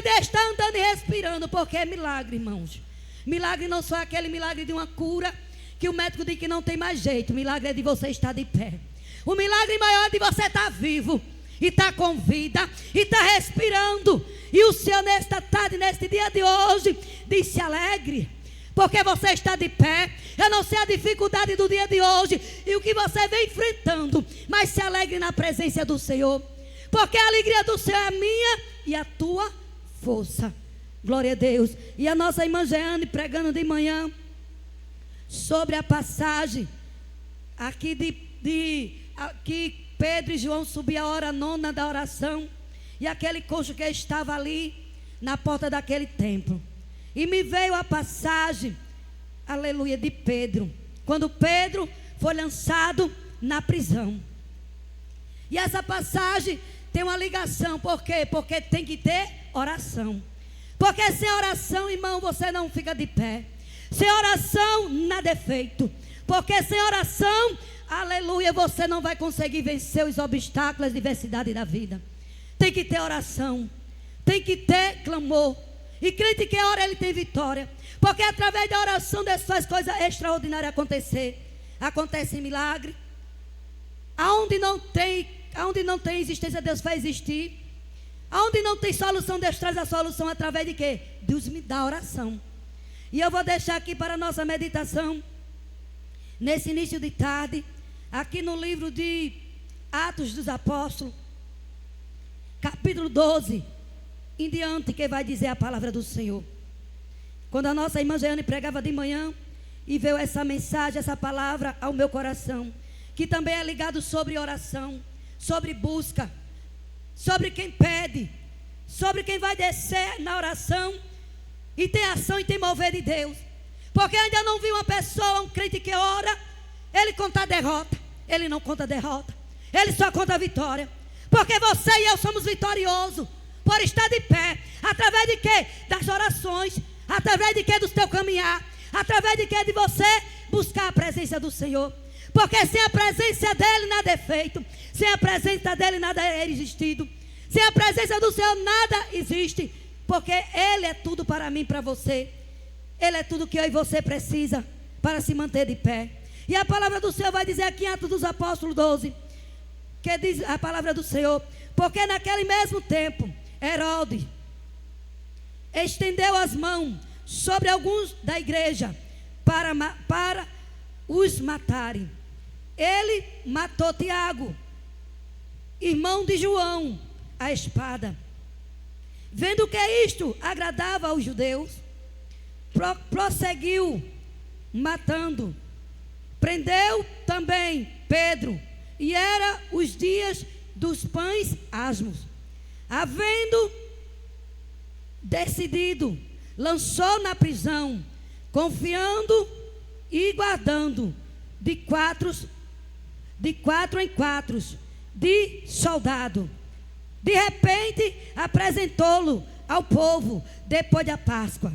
dele está andando e respirando, porque é milagre, irmãos. Milagre não só aquele milagre de uma cura, que o médico diz que não tem mais jeito. O milagre é de você estar de pé. O milagre maior é de você estar vivo, e estar com vida, e estar respirando. E o Senhor nesta tarde, neste dia de hoje, disse: alegre, porque você está de pé. Eu não sei a dificuldade do dia de hoje e o que você vem enfrentando, mas se alegre na presença do Senhor, porque a alegria do Senhor é a minha e a tua força. Glória a Deus. E a nossa irmã Jeane pregando de manhã sobre a passagem aqui que Pedro e João subiam a hora nona da oração, e aquele coxo que estava ali na porta daquele templo. E me veio a passagem, aleluia, de Pedro, quando Pedro foi lançado na prisão. E essa passagem tem uma ligação. Por quê? Porque tem que ter oração. Porque sem oração, irmão, você não fica de pé. Sem oração, nada é feito. Porque sem oração, aleluia, você não vai conseguir vencer os obstáculos, as diversidades da vida. Tem que ter oração, tem que ter clamor. E crente que ora, ele tem vitória. Porque através da oração Deus faz coisas extraordinárias acontecer. Acontece milagre. Aonde não tem existência, Deus faz existir. Aonde não tem solução, Deus traz a solução através de quê? Deus me dá oração. E eu vou deixar aqui para a nossa meditação, nesse início de tarde, aqui no livro de Atos dos Apóstolos, capítulo 12, em diante, que vai dizer a palavra do Senhor. Quando a nossa irmã Jeane pregava de manhã, e veio essa mensagem, essa palavra ao meu coração, que também é ligado sobre oração, sobre busca, sobre quem pede, sobre quem vai descer na oração e tem ação e tem mover de Deus. Porque ainda não vi uma pessoa, um crente que ora, ele conta derrota. Ele não conta derrota, ele só conta vitória. Porque você e eu somos vitoriosos por estar de pé. Através de quê? Das orações. Através de quê? Do teu caminhar. Através de quê? De você buscar a presença do Senhor. Porque sem a presença dele nada é feito. Sem a presença dele nada é existido. Sem a presença do Senhor nada existe. Porque ele é tudo para mim, para você. Ele é tudo que eu e você precisa para se manter de pé. E a palavra do Senhor vai dizer aqui em Atos dos Apóstolos 12, que diz a palavra do Senhor: porque naquele mesmo tempo Herodes estendeu as mãos sobre alguns da igreja para os matarem. Ele matou Tiago, irmão de João, a espada. Vendo que isto agradava aos judeus, prosseguiu matando. Prendeu também Pedro, e era os dias dos pães asmos. Havendo decidido, lançou na prisão, confiando e guardando de quatro em quatro de soldado. De repente apresentou-lo ao povo depois da Páscoa.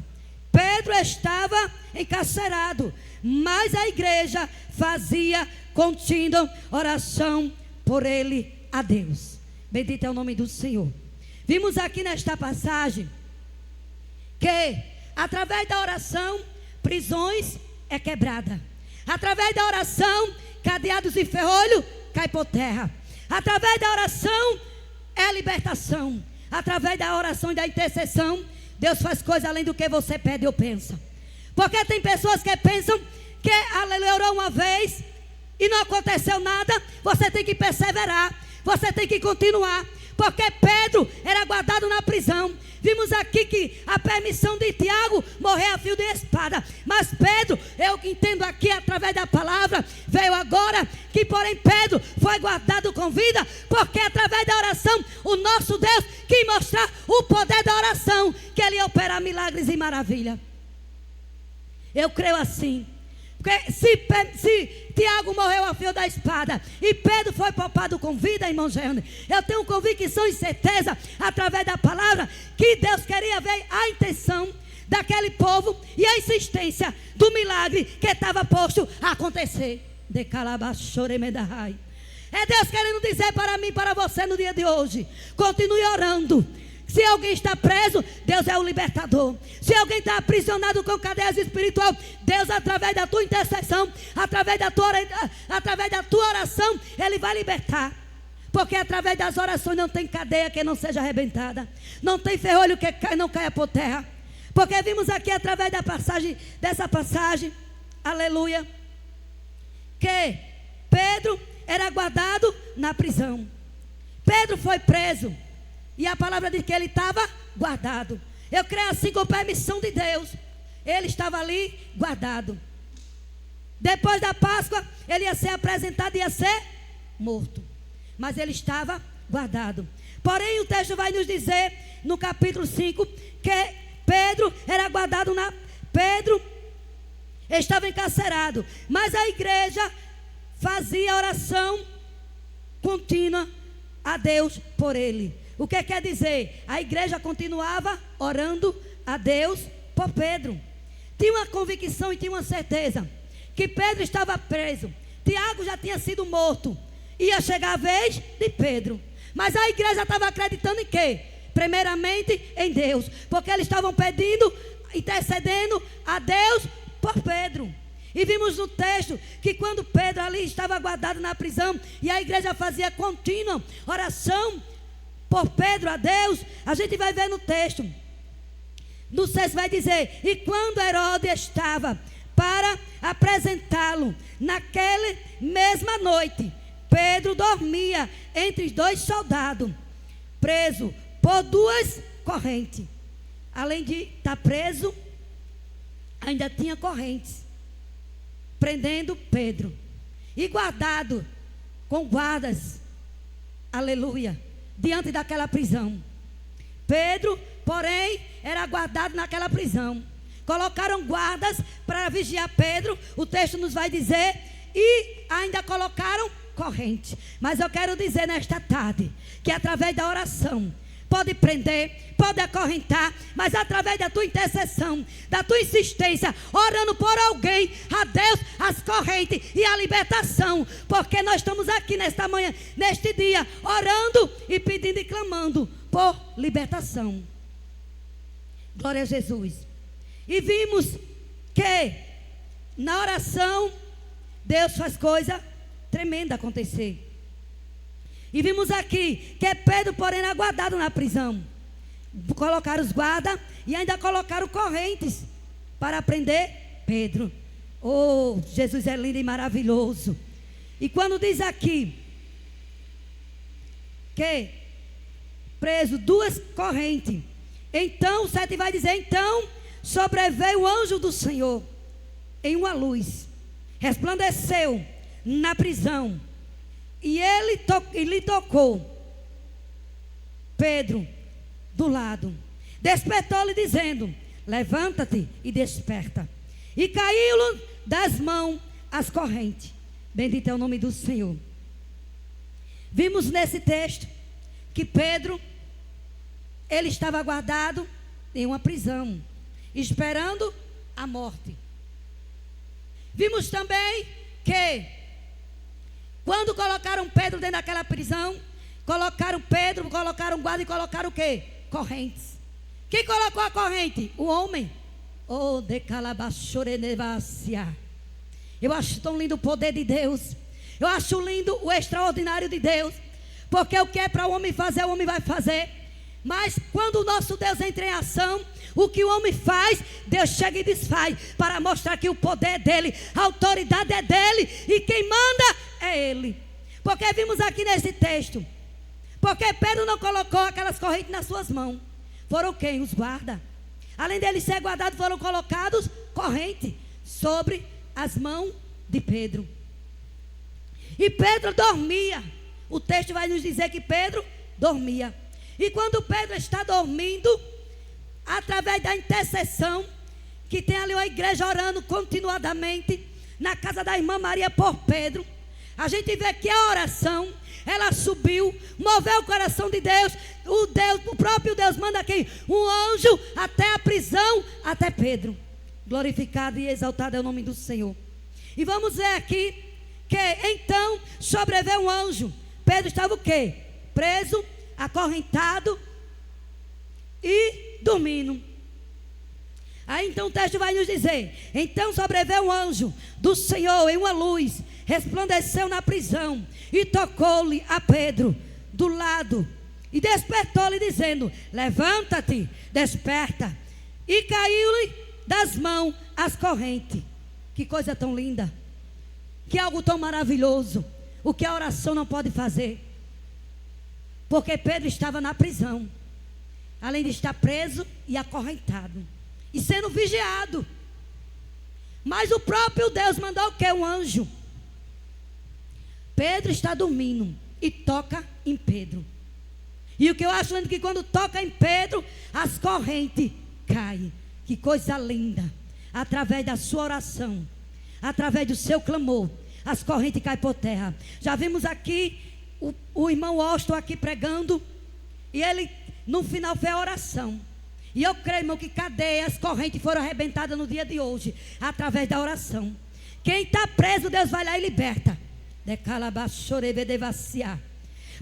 Pedro estava encarcerado, mas a igreja fazia contínua oração por ele a Deus. Bendito é o nome do Senhor. Vimos aqui nesta passagem que através da oração prisões é quebrada. Através da oração cadeados e ferrolho cai por terra. Através da oração é libertação. Através da oração e da intercessão Deus faz coisa além do que você pede ou pensa. Porque tem pessoas que pensam que aleluia, orou uma vez e não aconteceu nada. Você tem que perseverar, você tem que continuar. Porque Pedro era guardado na prisão. Vimos aqui que a permissão de Tiago morrer a fio de espada. Mas Pedro, eu entendo aqui através da palavra, veio agora que porém Pedro foi guardado com vida. Porque através da oração, o nosso Deus quis mostrar o poder da oração, que ele opera milagres e maravilha. Eu creio assim. Porque se Tiago morreu a fio da espada e Pedro foi poupado com vida, irmão Jeane, eu tenho convicção e certeza, através da palavra, que Deus queria ver a intenção daquele povo e a insistência do milagre que estava posto a acontecer. De calabachoremedahai. É Deus querendo dizer para mim e para você no dia de hoje: continue orando, Se alguém está preso, Deus é o libertador. Se alguém está aprisionado com cadeias espiritual, Deus, através da tua intercessão, através da tua oração, Ele vai libertar. Porque através das orações não tem cadeia que não seja arrebentada, não tem ferrolho que não caia por terra. Porque vimos aqui através dessa passagem, aleluia, que Pedro era guardado na prisão. Pedro foi preso e a palavra diz que ele estava guardado. Eu creio assim, com permissão de Deus, ele estava ali guardado. Depois da Páscoa, ele ia ser apresentado e ia ser morto, mas ele estava guardado. Porém, o texto vai nos dizer no capítulo 5 que Pedro era guardado Pedro estava encarcerado, mas a igreja fazia oração contínua a Deus por ele. O que quer dizer? A igreja continuava orando a Deus por Pedro. Tinha uma convicção e tinha uma certeza que Pedro estava preso. Tiago já tinha sido morto. Ia chegar a vez de Pedro. Mas a igreja estava acreditando em quê? Primeiramente em Deus. Porque eles estavam pedindo, intercedendo a Deus por Pedro. E vimos no texto que quando Pedro ali estava guardado na prisão e a igreja fazia contínua oração por Pedro a Deus, a gente vai ver no texto. No 6 vai dizer: e quando Herodes estava para apresentá-lo, naquela mesma noite, Pedro dormia entre 2 soldados, preso por 2 correntes. Além de estar preso, ainda tinha correntes prendendo Pedro e guardado com guardas, aleluia, diante daquela prisão. Pedro, porém, era guardado naquela prisão. Colocaram guardas para vigiar Pedro, o texto nos vai dizer, e ainda colocaram corrente. Mas eu quero dizer nesta tarde que através da oração pode prender, pode acorrentar, mas através da tua intercessão, da tua insistência, orando por alguém, a Deus, as correntes e a libertação. Porque nós estamos aqui nesta manhã, neste dia, orando e pedindo e clamando por libertação. Glória a Jesus. E vimos que na oração Deus faz coisa tremenda acontecer. E vimos aqui que Pedro, porém, era guardado na prisão. Colocaram os guardas e ainda colocaram correntes para prender Pedro. Oh, Jesus é lindo e maravilhoso. E quando diz aqui que preso 2 correntes, então o 7 vai dizer: então sobreveio o anjo do Senhor em uma luz, resplandeceu na prisão, e ele lhe tocou Pedro do lado, despertou-lhe dizendo: levanta-te e desperta. E caiu-lhe das mãos as correntes. Bendito é o nome do Senhor. Vimos nesse texto que Pedro, ele estava guardado em uma prisão, esperando a morte. Vimos também que quando colocaram Pedro dentro daquela prisão, colocaram Pedro, colocaram guarda e colocaram o quê? Correntes. Quem colocou a corrente? O homem. Oh, de calabashorenevacia. Eu acho tão lindo o poder de Deus. Eu acho lindo o extraordinário de Deus. Porque o que é para o homem fazer, o homem vai fazer. Mas quando o nosso Deus entra em ação, o que o homem faz, Deus chega e desfaz, para mostrar que o poder é dele, a autoridade é dele, e quem manda é ele. Porque vimos aqui nesse texto, porque Pedro não colocou aquelas correntes nas suas mãos. Foram quem? Os guardas. Além dele ser guardado, foram colocados correntes sobre as mãos de Pedro. E Pedro dormia. O texto vai nos dizer que Pedro dormia. E quando Pedro está dormindo, através da intercessão, que tem ali uma igreja orando continuadamente na casa da irmã Maria por Pedro, a gente vê que a oração, ela subiu, moveu o coração de Deus. O próprio Deus manda aqui um anjo até a prisão, até Pedro. Glorificado e exaltado é o nome do Senhor. E vamos ver aqui que então sobreveio um anjo. Pedro estava o quê? Preso, acorrentado, dormindo. Aí então o texto vai nos dizer: então sobreveio um anjo do Senhor em uma luz, resplandeceu na prisão e tocou-lhe a Pedro do lado e despertou-lhe dizendo: levanta-te, desperta. E caiu-lhe das mãos as correntes. Que coisa tão linda, que algo tão maravilhoso, o que a oração não pode fazer. Porque Pedro estava na prisão, além de estar preso e acorrentado e sendo vigiado. Mas o próprio Deus mandou o que? Um anjo. Pedro está dormindo e toca em Pedro. E o que eu acho lindo é que quando toca em Pedro, as correntes caem. Que coisa linda. Através da sua oração, através do seu clamor, as correntes caem por terra. Já vimos aqui o irmão Austin aqui pregando, e ele no final fez a oração. E eu creio, irmão, que cadeias, correntes foram arrebentadas no dia de hoje, através da oração. Quem está preso, Deus vai lá e liberta.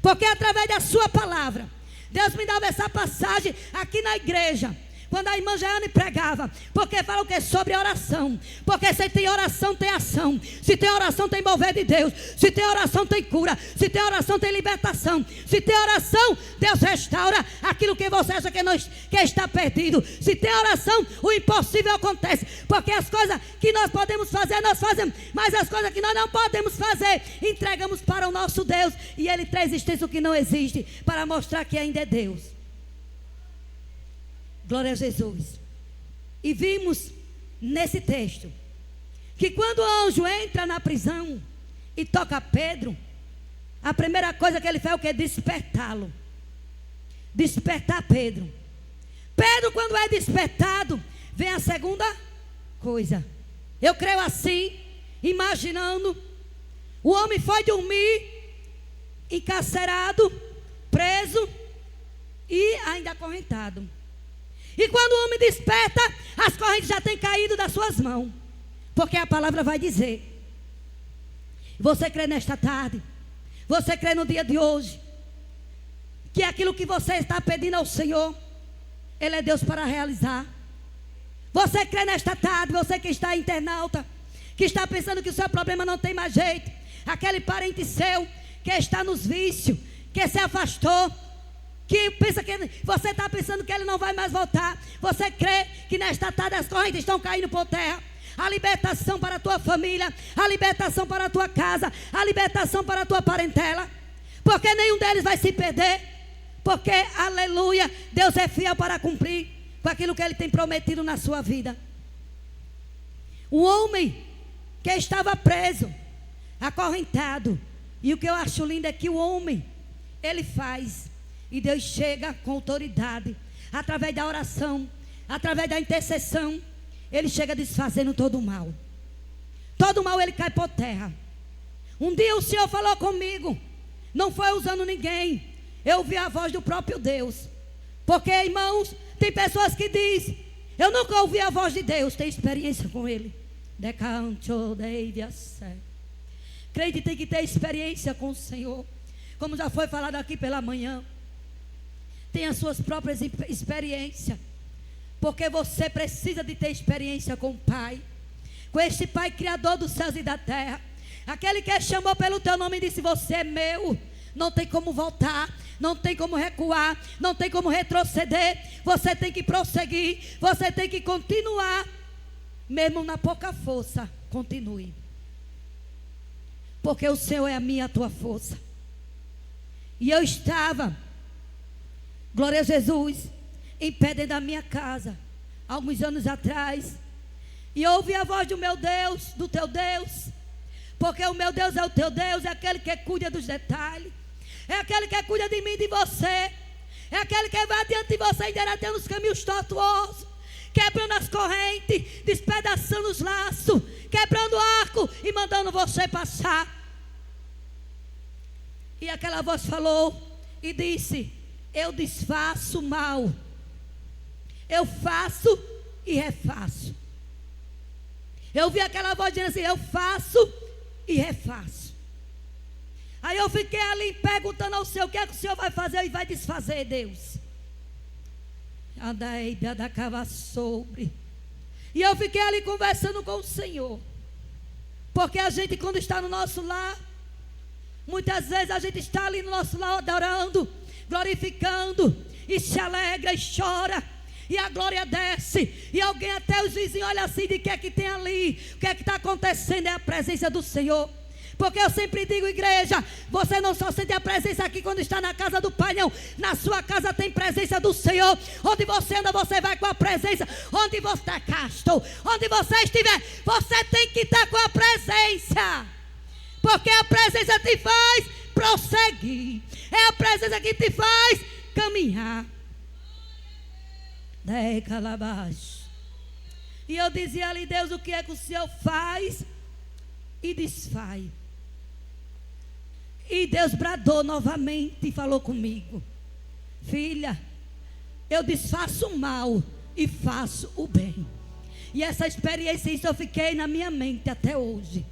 Porque através da sua palavra, Deus me dava essa passagem aqui na igreja, quando a irmã Jeane pregava, porque fala o que? Sobre oração. Porque se tem oração, tem ação. Se tem oração, tem mover de Deus. Se tem oração, tem cura. Se tem oração, tem libertação. Se tem oração, Deus restaura aquilo que você acha que está perdido. Se tem oração, o impossível acontece. Porque as coisas que nós podemos fazer, nós fazemos. Mas as coisas que nós não podemos fazer, entregamos para o nosso Deus. E Ele traz existência o que não existe, para mostrar que ainda é Deus. Glória a Jesus. E vimos nesse texto que quando o anjo entra na prisão e toca Pedro, a primeira coisa que ele faz é o que? Despertá-lo. Despertar Pedro. Pedro, quando é despertado, vem a segunda coisa. Eu creio assim, imaginando, o homem foi dormir encarcerado, preso e ainda acorrentado. E quando o homem desperta, as correntes já têm caído das suas mãos. Porque a palavra vai dizer. Você crê nesta tarde? Você crê no dia de hoje? Que aquilo que você está pedindo ao Senhor, Ele é Deus para realizar. Você crê nesta tarde? Você que está internauta, que está pensando que o seu problema não tem mais jeito. Aquele parente seu que está nos vícios, que se afastou, que pensa que você está pensando que ele não vai mais voltar. Você crê que nesta tarde as correntes estão caindo por terra. A libertação para a tua família, a libertação para a tua casa, a libertação para a tua parentela. Porque nenhum deles vai se perder. Porque, aleluia, Deus é fiel para cumprir com aquilo que Ele tem prometido na sua vida. O homem que estava preso, acorrentado. E o que eu acho lindo é que o homem, ele faz. E Deus chega com autoridade, através da oração, através da intercessão, Ele chega desfazendo todo o mal. Todo o mal ele cai por terra. Um dia o Senhor falou comigo, não foi usando ninguém, eu ouvi a voz do próprio Deus. Porque, irmãos, tem pessoas que dizem, eu nunca ouvi a voz de Deus, tem experiência com Ele. Crente tem que ter experiência com o Senhor, como já foi falado aqui pela manhã. Tem as suas próprias experiências. Porque você precisa de ter experiência com o Pai. Com este Pai criador dos céus e da terra. Aquele que chamou pelo teu nome e disse, você é meu. Não tem como voltar, não tem como recuar, não tem como retroceder. Você tem que prosseguir, você tem que continuar. Mesmo na pouca força, continue. Porque o Senhor é a minha, a tua força. E eu estava, glória a Jesus, em pé dentro da minha casa, alguns anos atrás, e eu ouvi a voz do meu Deus, do teu Deus, porque o meu Deus é o teu Deus, é aquele que cuida dos detalhes, é aquele que cuida de mim e de você, é aquele que vai adiante de você, endireitando os caminhos tortuosos, quebrando as correntes, despedaçando os laços, quebrando o arco e mandando você passar. E aquela voz falou e disse, eu desfaço o mal, eu faço e refaço. Eu vi aquela voz dizendo assim, eu faço e refaço. Aí eu fiquei ali perguntando ao Senhor, o que é que o Senhor vai fazer e vai desfazer, Deus? Andai, da sobre. E eu fiquei ali conversando com o Senhor. Porque a gente, quando está no nosso lar, muitas vezes a gente está ali no nosso lar adorando, glorificando, e se alegra e chora, e a glória desce, e alguém, até os vizinhos, olha assim, de que é que tem ali, o que é que está acontecendo, é a presença do Senhor. Porque eu sempre digo, igreja, você não só sente a presença aqui quando está na casa do Pai, não. Na sua casa tem presença do Senhor. Onde você anda, você vai com a presença. Onde você está, onde você estiver, você tem que estar com a presença. Porque a presença te faz prosseguir. É a presença que te faz caminhar. E eu dizia ali, Deus, o que é que o Senhor faz e desfaz? E Deus bradou novamente e falou comigo: filha, eu desfaço o mal e faço o bem. E essa experiência, isso eu fiquei na minha mente até hoje.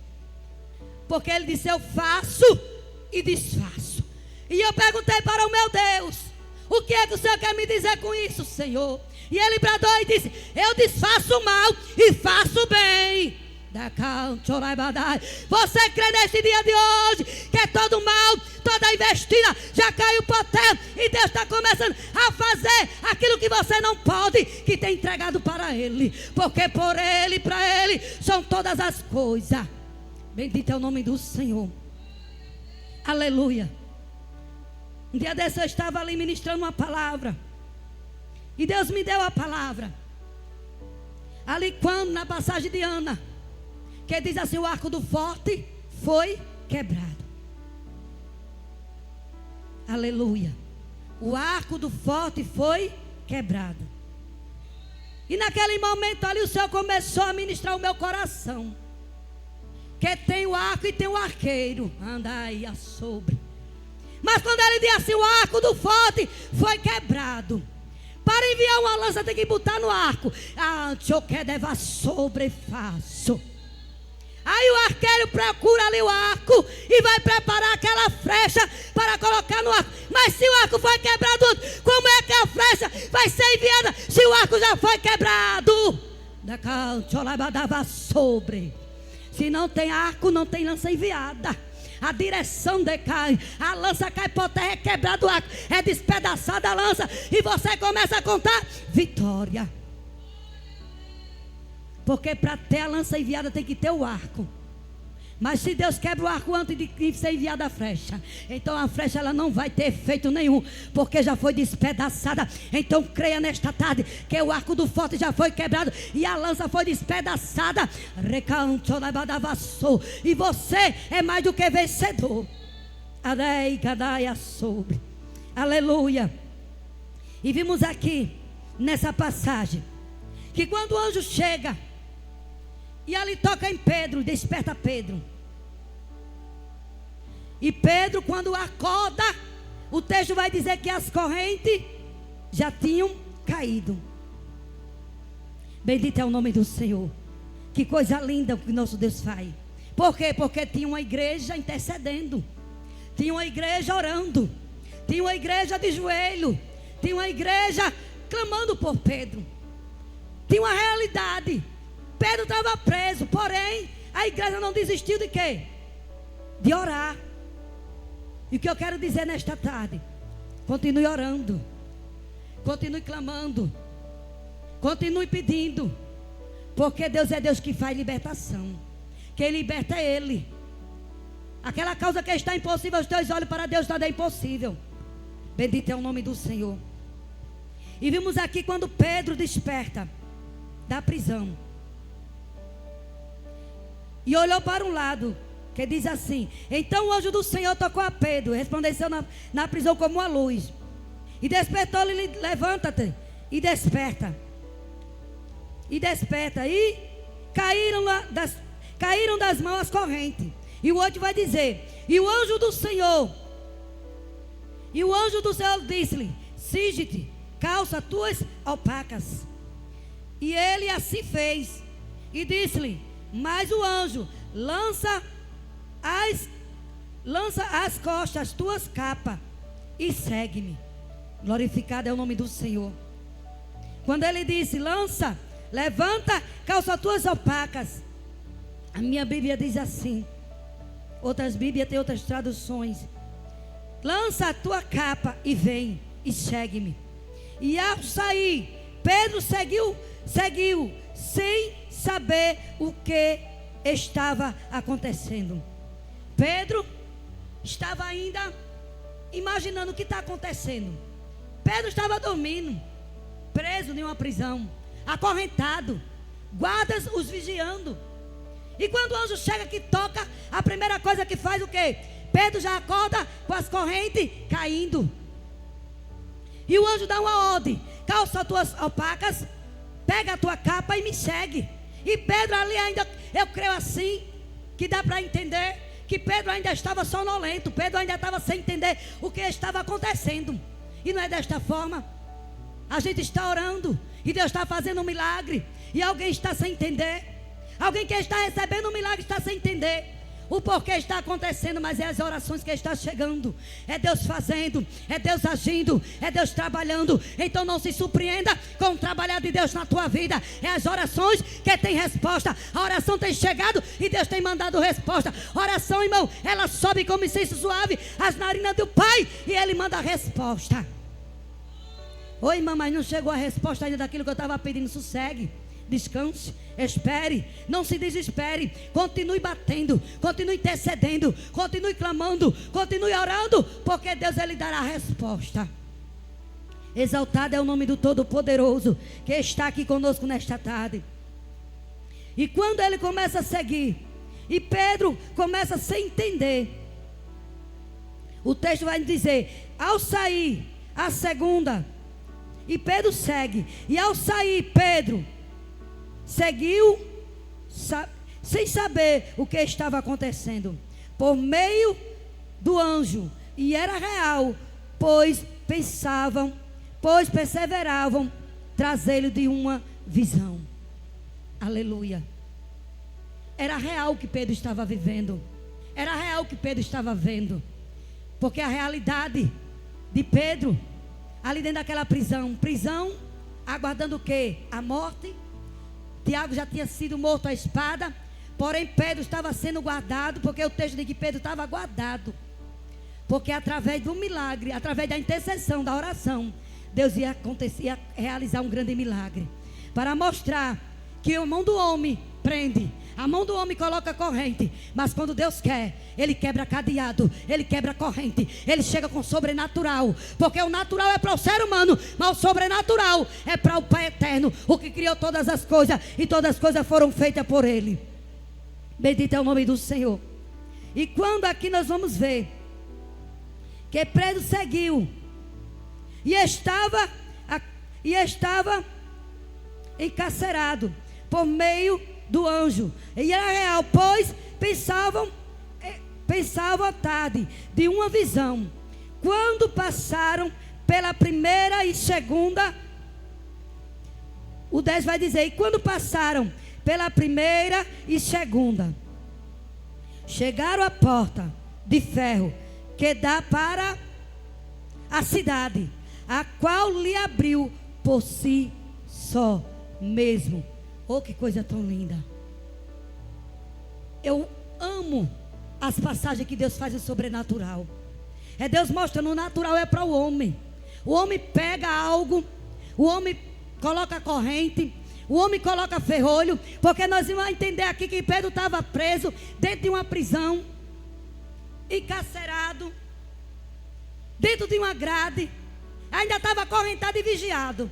Porque Ele disse: eu faço e desfaço. E eu perguntei para o meu Deus: o que é que o Senhor quer me dizer com isso, Senhor? E Ele bradou e disse: eu desfaço o mal e faço o bem. Você crê neste dia de hoje que todo mal, toda investida já caiu por terra, e Deus está começando a fazer aquilo que você não pode, que tem entregado para Ele, porque por Ele, para Ele são todas as coisas. Bendito é o nome do Senhor. Aleluia. Um dia desse eu estava ali ministrando uma palavra, e Deus me deu a palavra ali quando, na passagem de Ana, que diz assim: o arco do forte foi quebrado. Aleluia. O arco do forte foi quebrado. E naquele momento ali o Senhor começou a ministrar o meu coração, que tem o arco e tem o arqueiro. Andai a sobre. Mas quando ele diz assim: o arco do forte foi quebrado, para enviar uma lança tem que botar no arco. Eu quero levar sobre faço. Aí o arqueiro procura ali o arco e vai preparar aquela flecha para colocar no arco. Mas se o arco foi quebrado, como é que a flecha vai ser enviada se o arco já foi quebrado? Sobre. Se não tem arco, não tem lança enviada. A direção decai, a lança cai por terra, é quebrado o arco, é despedaçada a lança, e você começa a contar vitória. Porque para ter a lança enviada tem que ter o arco. Mas se Deus quebra o arco antes de ser enviada a flecha, então a flecha ela não vai ter efeito nenhum, porque já foi despedaçada. Então creia nesta tarde que o arco do forte já foi quebrado e a lança foi despedaçada. E você é mais do que vencedor. Aleluia. E vimos aqui nessa passagem que quando o anjo chega e ali toca em Pedro, desperta Pedro. E Pedro, quando acorda, o texto vai dizer que as correntes já tinham caído. Bendito é o nome do Senhor. Que coisa linda que nosso Deus faz. Por quê? Porque tinha uma igreja intercedendo, tinha uma igreja orando, tinha uma igreja de joelho, tinha uma igreja clamando por Pedro. Tinha uma realidade. Pedro estava preso, porém a igreja não desistiu de quê? De orar. E o que eu quero dizer nesta tarde: continue orando, continue clamando, continue pedindo, porque Deus é Deus que faz libertação. Quem liberta é Ele. Aquela causa que está impossível aos teus olhos, para Deus nada é impossível. Bendito é o nome do Senhor. E vimos aqui quando Pedro desperta da prisão e olhou para um lado, que diz assim: então o anjo do Senhor tocou a Pedro, resplandeceu na prisão como uma luz, e despertou-lhe: levanta-te e desperta. E desperta. E caíram das mãos as correntes. E o outro vai dizer: e o anjo do Senhor disse-lhe: cinge-te, calça tuas alpacas. E ele assim fez. E disse-lhe: mas o anjo, lança às costas as tuas capas e segue-me. Glorificado é o nome do Senhor. Quando ele disse: lança, levanta, calça tuas alpacas. A minha Bíblia diz assim. Outras Bíblias têm outras traduções. Lança a tua capa e vem e segue-me. E ao sair, Pedro seguiu sem saber o que estava acontecendo. Pedro estava ainda imaginando o que está acontecendo. Pedro estava dormindo, preso em uma prisão, acorrentado, guardas os vigiando. E quando o anjo chega que toca, a primeira coisa que faz o quê? Pedro já acorda com as correntes caindo. E o anjo dá uma ordem: calça as tuas alpacas, pega a tua capa e me segue. E Pedro ali ainda, eu creio assim, que dá para entender que Pedro ainda estava sonolento. Pedro ainda estava sem entender o que estava acontecendo. E não é desta forma. A gente está orando e Deus está fazendo um milagre, e alguém está sem entender. Alguém que está recebendo um milagre está sem entender o porquê está acontecendo, mas é as orações que está chegando. É Deus fazendo, é Deus agindo, é Deus trabalhando. Então não se surpreenda com o trabalhar de Deus na tua vida. É as orações que tem resposta. A oração tem chegado e Deus tem mandado resposta. Oração, irmão, ela sobe como incenso suave às narinas do Pai, e Ele manda a resposta. Oi, irmã, mas não chegou a resposta ainda daquilo que eu estava pedindo. Sossegue, descanse, espere, não se desespere, continue batendo, continue intercedendo, continue clamando, continue orando, porque Deus Ele dará a resposta. Exaltado é o nome do Todo-Poderoso, que está aqui conosco nesta tarde. E quando ele começa a seguir, e Pedro começa a se entender, o texto vai dizer: ao sair a segunda, e Pedro segue, e ao sair Pedro seguiu sem saber o que estava acontecendo, por meio do anjo, e era real, pois perseveravam trazê-lo de uma visão. Aleluia. Era real o que Pedro estava vivendo, era real o que Pedro estava vendo, porque a realidade de Pedro ali dentro daquela prisão, aguardando o quê? A morte. Tiago já tinha sido morto à espada, porém Pedro estava sendo guardado, porque o texto diz que Pedro estava guardado, porque através do milagre, através da intercessão, da oração, Deus ia realizar um grande milagre, para mostrar que a mão do homem prende, a mão do homem coloca corrente, mas quando Deus quer, Ele quebra cadeado, Ele quebra corrente, Ele chega com o sobrenatural, porque o natural é para o ser humano, mas o sobrenatural é para o Pai eterno, o que criou todas as coisas, e todas as coisas foram feitas por Ele. Bendito é o nome do Senhor. E quando aqui nós vamos ver que Pedro seguiu e estava encarcerado por meio do anjo, e era real, pois pensavam à tarde de uma visão. Quando passaram pela primeira e segunda, o 10 vai dizer: e quando passaram pela primeira e segunda, chegaram à porta de ferro que dá para a cidade, a qual lhe abriu por si só mesmo. Oh, que coisa tão linda. Eu amo as passagens que Deus faz no sobrenatural. É Deus mostrando: o natural é para o homem. O homem pega algo, o homem coloca corrente, o homem coloca ferrolho, porque nós vamos entender aqui que Pedro estava preso dentro de uma prisão, encarcerado, dentro de uma grade, ainda estava acorrentado e vigiado.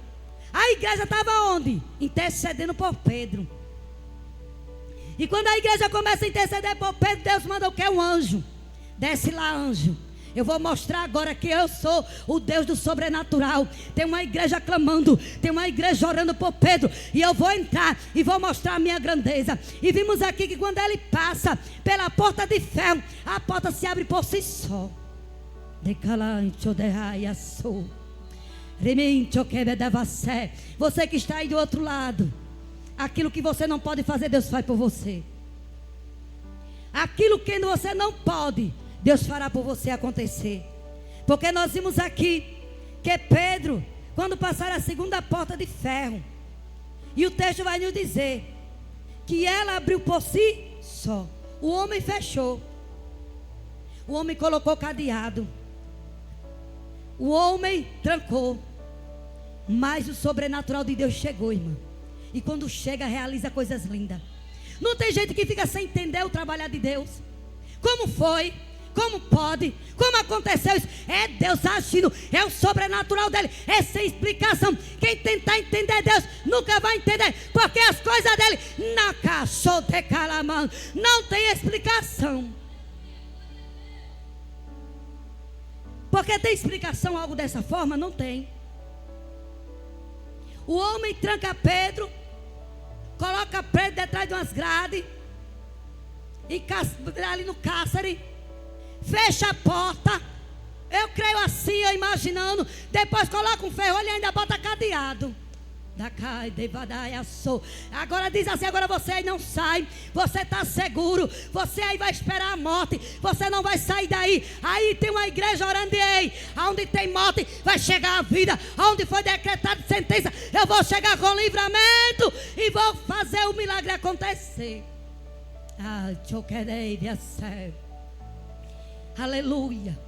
A igreja estava onde? Intercedendo por Pedro. E quando a igreja começa a interceder por Pedro, Deus manda o que? Um anjo. Desce lá, anjo. Eu vou mostrar agora que eu sou o Deus do sobrenatural. Tem uma igreja clamando, tem uma igreja orando por Pedro, e eu vou entrar e vou mostrar a minha grandeza. E vimos aqui que quando ele passa pela porta de ferro, a porta se abre por si só. Você que está aí do outro lado, aquilo que você não pode fazer, Deus faz por você. Aquilo que você não pode, Deus fará por você acontecer. Porque nós vimos aqui que Pedro, quando passaram a segunda porta de ferro. E o texto vai nos dizer que ela abriu por si só. O homem fechou. O homem colocou cadeado. O homem trancou. Mas o sobrenatural de Deus chegou, irmã. E quando chega, realiza coisas lindas. Não tem gente que fica sem entender o trabalhar de Deus. Como foi? Como pode? Como aconteceu isso? É Deus agindo. É o sobrenatural dele. É sem explicação. Quem tentar entender Deus nunca vai entender. Porque as coisas dele na cachorro de calamão não tem explicação. Porque tem explicação algo dessa forma? Não tem. O homem tranca Pedro, coloca Pedro detrás de umas grades, e ali no cárcere, fecha a porta. Eu creio assim, eu imaginando. Depois coloca um ferrolho e ainda bota cadeado. Agora diz assim: agora você aí não sai. Você está seguro. Você aí vai esperar a morte. Você não vai sair daí. Aí tem uma igreja orando. Ei, aonde tem morte vai chegar a vida. Aonde foi decretado sentença, eu vou chegar com livramento e vou fazer o milagre acontecer. Aleluia.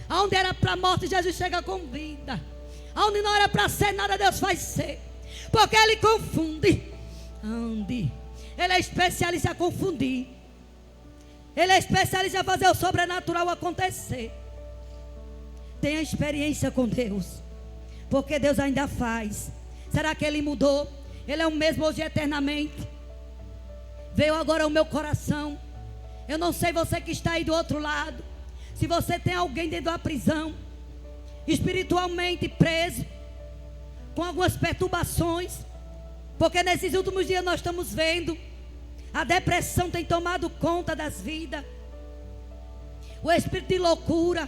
Aonde era para a morte, Jesus chega com vida. Aonde não era para ser nada, Deus faz ser. Porque Ele confunde. Ele é especialista em confundir. Ele é especialista em fazer o sobrenatural acontecer. Tenha experiência com Deus. Porque Deus ainda faz. Será que Ele mudou? Ele é o mesmo hoje eternamente. Veio agora ao meu coração. Eu não sei você que está aí do outro lado. Se você tem alguém dentro da prisão, espiritualmente preso, com algumas perturbações, porque nesses últimos dias nós estamos vendo a depressão tem tomado conta das vidas, o espírito de loucura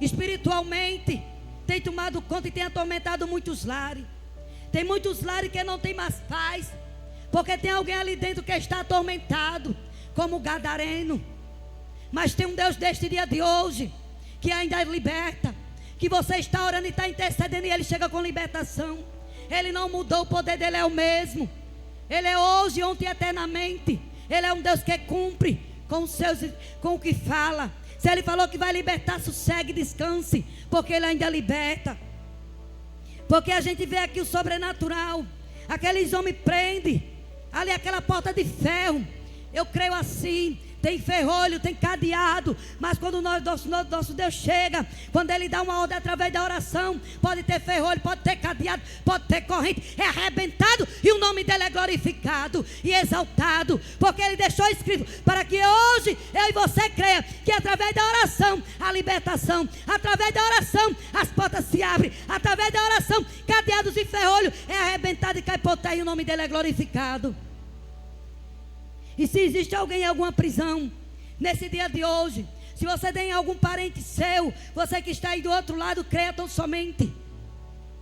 espiritualmente tem tomado conta e tem atormentado muitos lares. Tem muitos lares que não tem mais paz, porque tem alguém ali dentro que está atormentado, como o gadareno. Mas tem um Deus deste dia de hoje que ainda liberta, que você está orando e está intercedendo, e Ele chega com libertação. Ele não mudou, o poder dele é o mesmo. Ele é hoje, ontem e eternamente. Ele é um Deus que cumpre com o que fala. Se Ele falou que vai libertar, sossegue, descanse, porque Ele ainda liberta. Porque a gente vê aqui o sobrenatural. Aqueles homens prendem ali aquela porta de ferro. Eu creio assim. Tem ferrolho, tem cadeado, mas quando nosso Deus chega, quando Ele dá uma ordem através da oração, pode ter ferrolho, pode ter cadeado, pode ter corrente, é arrebentado e o nome dele é glorificado e exaltado, porque Ele deixou escrito para que hoje eu e você creia que através da oração a libertação, através da oração as portas se abrem, através da oração cadeados e ferrolho é arrebentado e cai por terra e o nome dele é glorificado. E se existe alguém em alguma prisão, nesse dia de hoje, se você tem algum parente seu, você que está aí do outro lado, creia tão somente,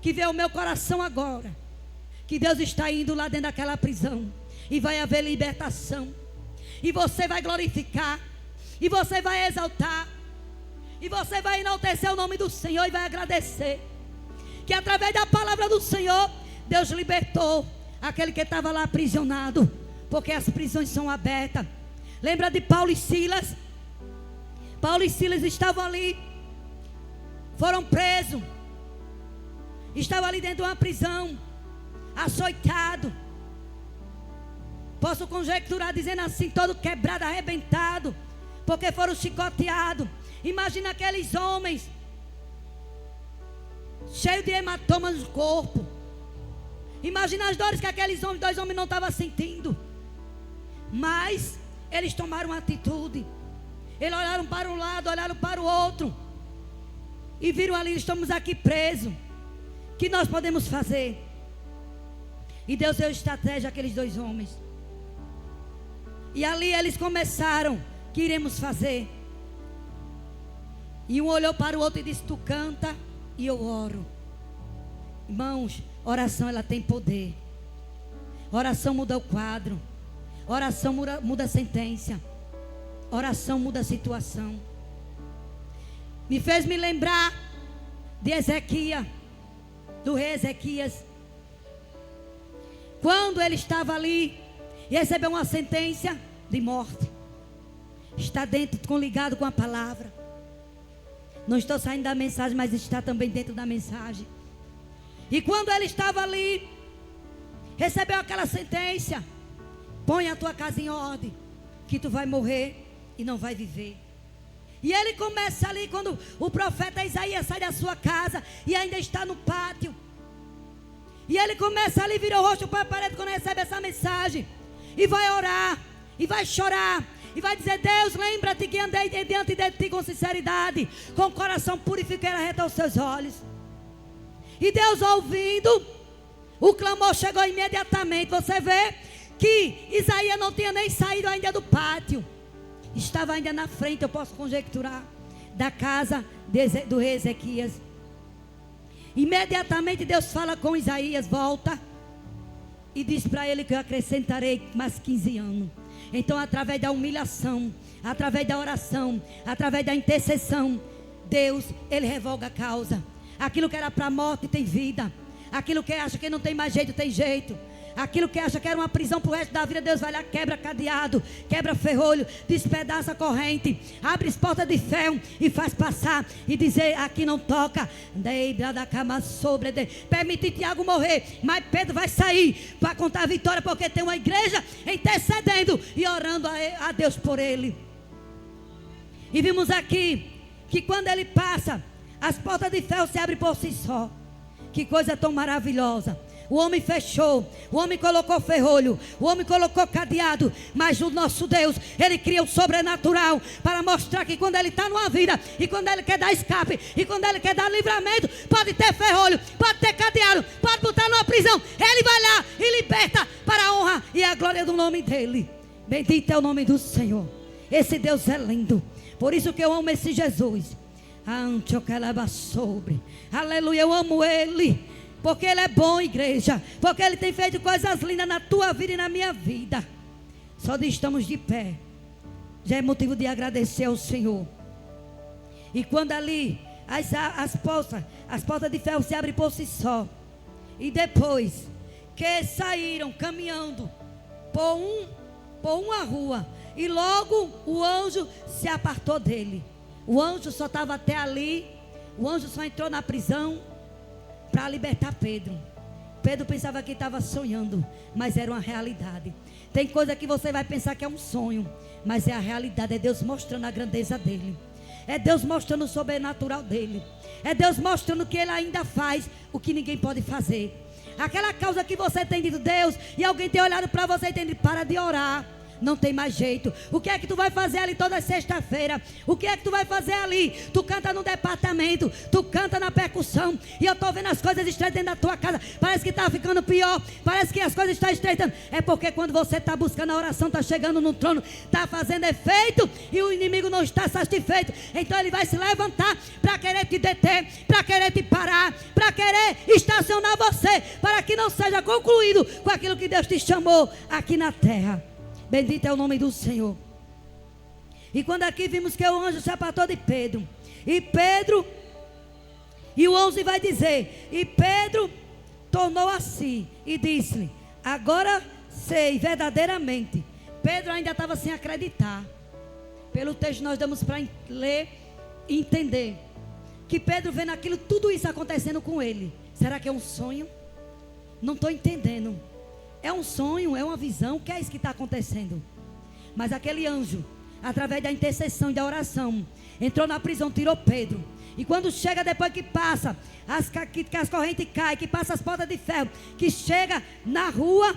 que vê o meu coração agora, que Deus está indo lá dentro daquela prisão, e vai haver libertação, e você vai glorificar, e você vai exaltar, e você vai enaltecer o nome do Senhor e vai agradecer, que através da palavra do Senhor, Deus libertou aquele que estava lá aprisionado, porque as prisões são abertas. Lembra de Paulo e Silas? Paulo e Silas estavam ali, foram presos, estavam ali dentro de uma prisão, açoitado. Posso conjecturar dizendo assim, todo quebrado, arrebentado, porque foram chicoteados. Imagina aqueles homens cheios de hematomas no corpo. Imagina as dores que aqueles dois homens não estavam sentindo. Mas eles tomaram uma atitude. Eles olharam para um lado, olharam para o outro, e viram ali: estamos aqui presos, o que nós podemos fazer? E Deus deu estratégia àqueles dois homens. E ali eles começaram: o que iremos fazer? E um olhou para o outro e disse: tu canta e eu oro. Irmãos, oração ela tem poder. Oração muda o quadro. Oração muda a sentença. Oração muda a situação. Me fez me lembrar de Ezequias. do rei Ezequias, quando ele estava ali e recebeu uma sentença de morte, está dentro, ligado com a palavra. Não estou saindo da mensagem, mas está também dentro da mensagem. E quando ele estava ali, recebeu aquela sentença: põe a tua casa em ordem, que tu vai morrer e não vai viver. E ele começa ali, quando o profeta Isaías sai da sua casa e ainda está no pátio. E ele começa ali, vira o rosto para a parede quando recebe essa mensagem. E vai orar, e vai chorar, e vai dizer: Deus, lembra-te que andei diante de ti com sinceridade, com o coração puro e fiquei reto aos seus olhos. E Deus, ouvindo, o clamor chegou imediatamente. Você vê que Isaías não tinha nem saído ainda do pátio, estava ainda na frente, eu posso conjecturar, da casa do rei Ezequias. Imediatamente Deus fala com Isaías: volta, e diz para ele que eu acrescentarei mais 15 anos. Então, através da humilhação, através da oração, através da intercessão, Deus, ele revoga a causa. Aquilo que era para a morte tem vida. Aquilo que acha que não tem mais jeito, tem jeito. Aquilo que acha que era uma prisão para o resto da vida, Deus vai lá, quebra cadeado, quebra ferrolho, despedaça a corrente, abre as portas de ferro e faz passar e dizer: aqui não toca. Permite Tiago morrer, mas Pedro vai sair para contar a vitória, porque tem uma igreja intercedendo e orando a Deus por ele. E vimos aqui que quando ele passa, as portas de ferro se abrem por si só. Que coisa tão maravilhosa. O homem fechou, o homem colocou ferrolho, o homem colocou cadeado, mas o nosso Deus, ele cria o sobrenatural para mostrar que quando ele está numa vida, e quando ele quer dar escape, e quando ele quer dar livramento, pode ter ferrolho, pode ter cadeado, pode botar numa prisão, ele vai lá e liberta para a honra e a glória do nome dele. Bendito é o nome do Senhor. Esse Deus é lindo, por isso que eu amo esse Jesus. Aleluia, eu amo ele. Porque ele é bom, igreja. Porque ele tem feito coisas lindas na tua vida e na minha vida. Só de estamos de pé, já é motivo de agradecer ao Senhor. E quando ali as portas de ferro se abrem por si só, e depois que saíram caminhando por uma rua, e logo o anjo se apartou dele. O anjo só estava até ali. O anjo só entrou na prisão para libertar Pedro. Pedro pensava que estava sonhando, mas era uma realidade. Tem coisa que você vai pensar que é um sonho, mas é a realidade. É Deus mostrando a grandeza dele. É Deus mostrando o sobrenatural dele. É Deus mostrando que ele ainda faz o que ninguém pode fazer. Aquela causa que você tem dito: Deus, e alguém tem olhado para você e tem dito: para de orar, não tem mais jeito. O que é que tu vai fazer ali toda sexta-feira? O que é que tu vai fazer ali? Tu canta no departamento, tu canta na percussão, e eu estou vendo as coisas estreitando da tua casa. Parece que está ficando pior, parece que as coisas estão estreitando. É porque quando você está buscando a oração, está chegando no trono, está fazendo efeito, e o inimigo não está satisfeito. Então ele vai se levantar para querer te deter, para querer te parar, para querer estacionar você, para que não seja concluído com aquilo que Deus te chamou aqui na terra. Bendito é o nome do Senhor. E quando aqui vimos que o anjo se apartou de Pedro, e o 11 vai dizer: e Pedro tornou a si e disse-lhe: agora sei verdadeiramente. Pedro ainda estava sem acreditar. Pelo texto nós damos para ler e entender que Pedro vendo aquilo, tudo isso acontecendo com ele. Será que é um sonho? Não estou entendendo. É um sonho, é uma visão, o que é isso que está acontecendo? Mas aquele anjo, através da intercessão e da oração, entrou na prisão, tirou Pedro. E quando chega, depois que passa que as correntes caem, que passa as portas de ferro, que chega na rua,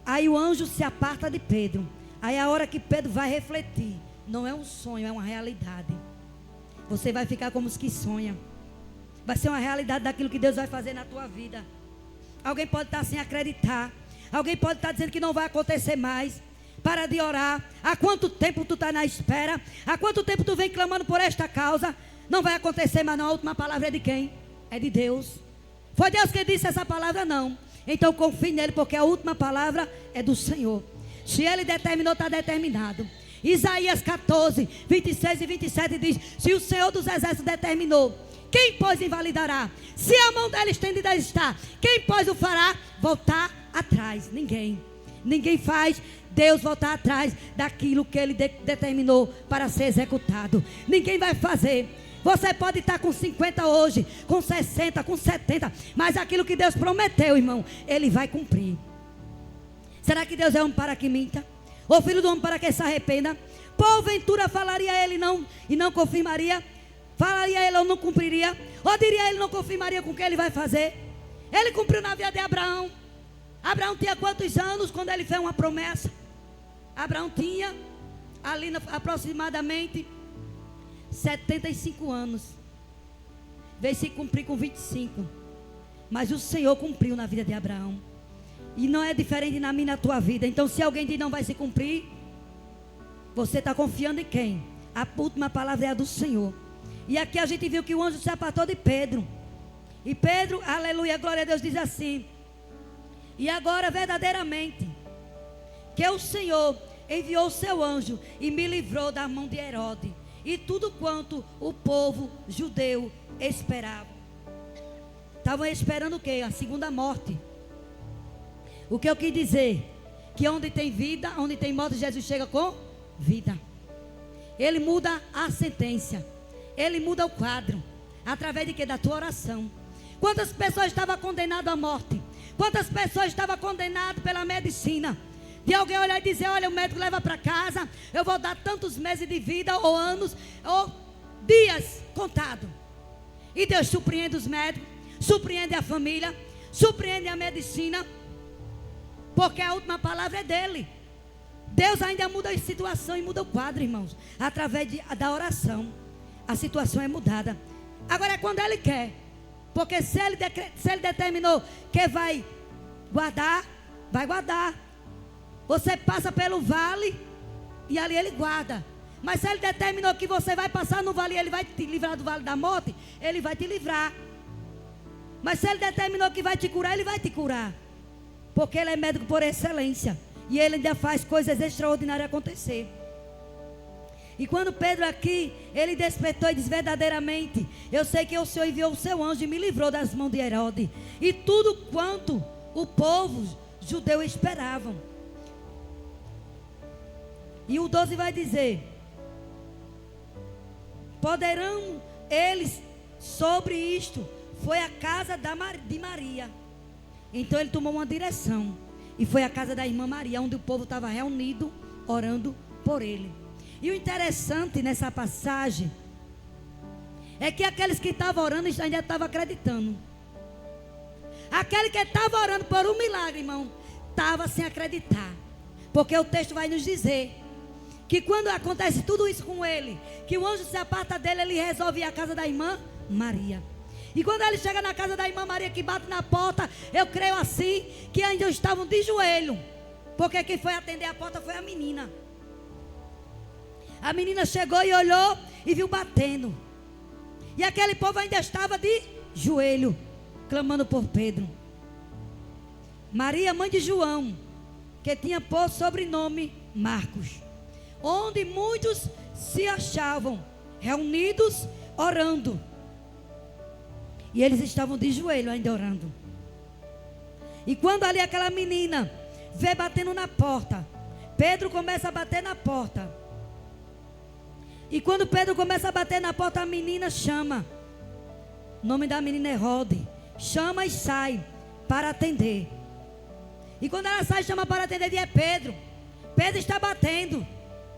aí o anjo se aparta de Pedro. Aí é a hora que Pedro vai refletir. Não é um sonho, é uma realidade. Você vai ficar como os que sonham. Vai ser uma realidade daquilo que Deus vai fazer na tua vida. Alguém pode estar sem acreditar. Alguém pode estar dizendo que não vai acontecer mais. Para de orar. Há quanto tempo tu está na espera? Há quanto tempo tu vem clamando por esta causa? Não vai acontecer, mas não. A última palavra é de quem? É de Deus. Foi Deus que disse essa palavra? Não. Então confie nele, porque a última palavra é do Senhor. Se ele determinou, está determinado. Isaías 14, 26 e 27 diz: se o Senhor dos Exércitos determinou, quem, pois, invalidará? Se a mão dela estendida está, quem, pois, o fará voltar atrás? Ninguém. Ninguém faz Deus voltar atrás daquilo que Ele determinou para ser executado. Ninguém vai fazer. Você pode estar com 50 hoje, com 60, com 70, mas aquilo que Deus prometeu, irmão, Ele vai cumprir. Será que Deus é homem para que minta? Ou filho do homem para que se arrependa? Porventura falaria Ele não e não confirmaria? Falaria Ele ou não cumpriria? Ou diria Ele não confirmaria com o que Ele vai fazer? Ele cumpriu na vida de Abraão. Abraão tinha quantos anos quando ele fez uma promessa? Abraão tinha ali aproximadamente 75 anos. Veio se cumprir com 25. Mas o Senhor cumpriu na vida de Abraão. E não é diferente na minha e na tua vida. Então, se alguém diz não vai se cumprir, você está confiando em quem? A última palavra é a do Senhor. E aqui a gente viu que o anjo se apartou de Pedro. E Pedro, aleluia, glória a Deus, diz assim: e agora verdadeiramente que o Senhor enviou o seu anjo e me livrou da mão de Herodes e tudo quanto o povo judeu esperava. Estavam esperando o quê? A segunda morte. O que eu quis dizer? Que onde tem vida, onde tem morte, Jesus chega com vida. Ele muda a sentença. Ele muda o quadro. Através de quê? Da tua oração. Quantas pessoas estavam condenadas à morte? Quantas pessoas estavam condenadas pela medicina? De alguém olhar e dizer: olha, o médico leva para casa, eu vou dar tantos meses de vida, ou anos, ou dias contados. E Deus surpreende os médicos, surpreende a família, surpreende a medicina, porque a última palavra é dele. Deus ainda muda a situação e muda o quadro, irmãos, através da oração. A situação é mudada. Agora é quando Ele quer. Porque se ele determinou que vai guardar, vai guardar. Você passa pelo vale e ali Ele guarda. Mas se Ele determinou que você vai passar no vale e Ele vai te livrar do vale da morte, Ele vai te livrar. Mas se Ele determinou que vai te curar, Ele vai te curar. Porque Ele é médico por excelência. E Ele ainda faz coisas extraordinárias acontecer. E quando Pedro aqui, ele despertou e disse: verdadeiramente, eu sei que o Senhor enviou o seu anjo e me livrou das mãos de Herodes e tudo quanto o povo judeu esperavam. E o 12 vai dizer: poderão eles sobre isto? Foi a casa de Maria. Então ele tomou uma direção e foi à casa da irmã Maria, onde o povo estava reunido, orando por ele. E o interessante nessa passagem é que aqueles que estavam orando ainda estavam acreditando. Aquele que estava orando por um milagre, irmão, estava sem acreditar. Porque o texto vai nos dizer que quando acontece tudo isso com ele, que o anjo se aparta dele, ele resolve ir à casa da irmã Maria. E quando ele chega na casa da irmã Maria, que bate na porta, eu creio assim, que ainda estavam de joelho. Porque quem foi atender a porta foi a menina. A menina chegou e olhou e viu batendo. E aquele povo ainda estava de joelho, clamando por Pedro. Maria, mãe de João, que tinha por sobrenome Marcos, onde muitos se achavam reunidos orando. E eles estavam de joelho ainda orando. E quando ali aquela menina vê batendo na porta, Pedro começa a bater na porta. E quando Pedro começa a bater na porta, a menina chama. O nome da menina é Rode. Chama e sai para atender. E quando ela sai, chama para atender, diz: é Pedro. Pedro está batendo.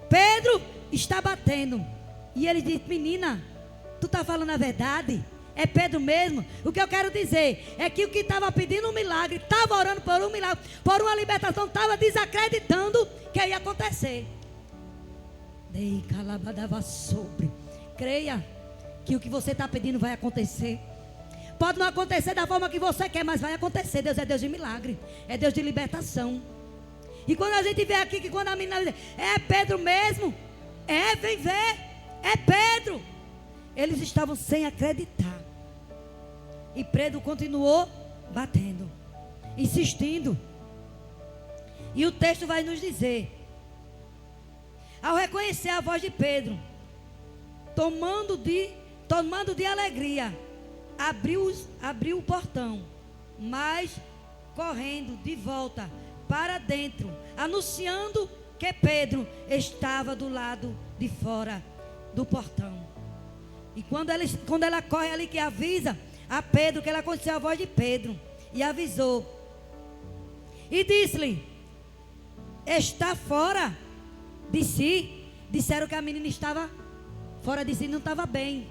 Pedro está batendo. E ele diz: menina, tu está falando a verdade? É Pedro mesmo? O que eu quero dizer é que o que estava pedindo um milagre, estava orando por um milagre, por uma libertação, estava desacreditando que ia acontecer. Dei calabadava sobre. Creia que o que você está pedindo vai acontecer. Pode não acontecer da forma que você quer, mas vai acontecer. Deus é Deus de milagre, é Deus de libertação. E quando a gente vê aqui que quando a menina diz: é Pedro mesmo? É, vem ver, é Pedro. Eles estavam sem acreditar. E Pedro continuou batendo, insistindo. E o texto vai nos dizer: ao reconhecer a voz de Pedro, tomando de alegria, abriu o portão, mas correndo de volta para dentro, anunciando que Pedro estava do lado de fora do portão. E quando ela corre ali, que avisa a Pedro que ela conheceu a voz de Pedro, e avisou, e disse-lhe: está fora de si. Disseram que a menina estava fora de si, não estava bem,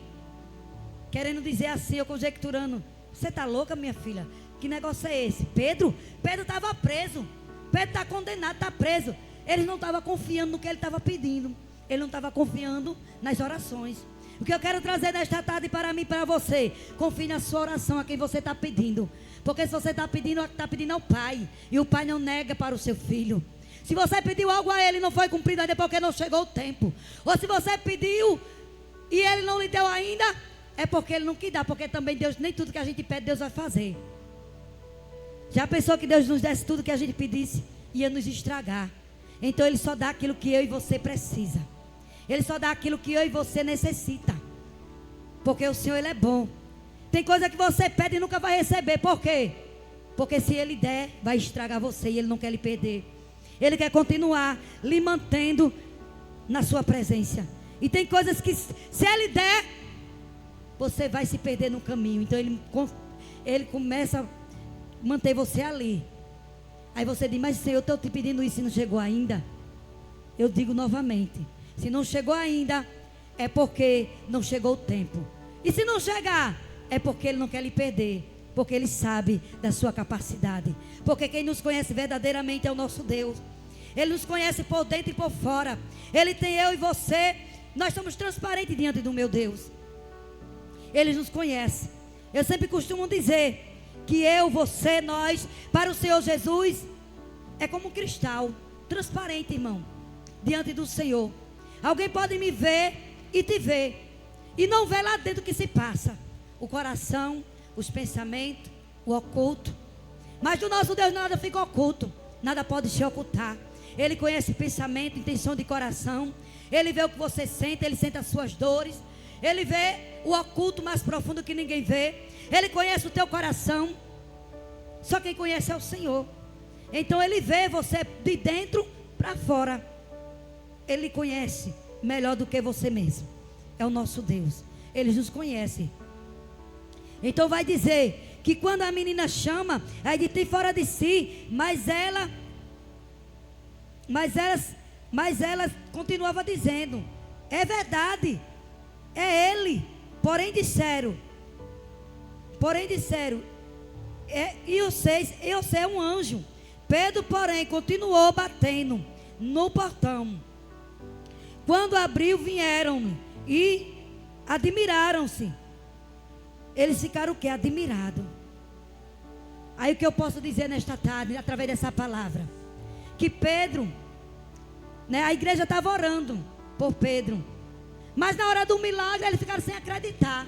querendo dizer assim, eu conjecturando: você está louca, minha filha? Que negócio é esse? Pedro estava preso, Pedro está condenado, está preso. Ele não estava confiando no que ele estava pedindo, ele não estava confiando nas orações. O que eu quero trazer nesta tarde para mim e para você: confie na sua oração, a quem você está pedindo. Porque se você está pedindo ao Pai, e o Pai não nega para o seu filho. Se você pediu algo a Ele e não foi cumprido ainda, é porque não chegou o tempo. Ou se você pediu e Ele não lhe deu ainda, é porque Ele não quis dar. Porque também Deus, nem tudo que a gente pede, Deus vai fazer. Já pensou que Deus nos desse tudo que a gente pedisse? Ia nos estragar. Então Ele só dá aquilo que eu e você precisa. Ele só dá aquilo que eu e você necessita. Porque o Senhor, Ele é bom. Tem coisa que você pede e nunca vai receber. Por quê? Porque se Ele der, vai estragar você, e Ele não quer lhe perder. Ele quer continuar lhe mantendo na sua presença. E tem coisas que, se Ele der, você vai se perder no caminho. Então Ele começa a manter você ali. Aí você diz: mas Senhor, eu estou te pedindo isso e não chegou ainda. Eu digo novamente: se não chegou ainda, é porque não chegou o tempo. E se não chegar, é porque Ele não quer lhe perder. Porque Ele sabe da sua capacidade. Porque quem nos conhece verdadeiramente é o nosso Deus. Ele nos conhece por dentro e por fora. Ele tem eu e você. Nós somos transparentes diante do meu Deus. Ele nos conhece. Eu sempre costumo dizer que eu, você, nós, para o Senhor Jesus, é como um cristal transparente, irmão, diante do Senhor. Alguém pode me ver e te ver, e não ver lá dentro o que se passa: o coração, os pensamentos, o oculto. Mas do nosso Deus nada fica oculto, nada pode se ocultar. Ele conhece pensamento, intenção de coração. Ele vê o que você sente, Ele sente as suas dores. Ele vê o oculto mais profundo que ninguém vê. Ele conhece o teu coração. Só quem conhece é o Senhor. Então Ele vê você de dentro para fora. Ele conhece melhor do que você mesmo. É o nosso Deus. Ele nos conhece. Então vai dizer que quando a menina chama, aí de ti fora de si, mas ela continuava dizendo: é verdade, é Ele. Porém disseram, e você é um anjo. Pedro, porém, continuou batendo no portão. Quando abriu, vieram e admiraram-se. Eles ficaram o quê? Admirados. Aí o que eu posso dizer nesta tarde, através dessa palavra? Que Pedro, a igreja estava orando por Pedro. Mas na hora do milagre, eles ficaram sem acreditar.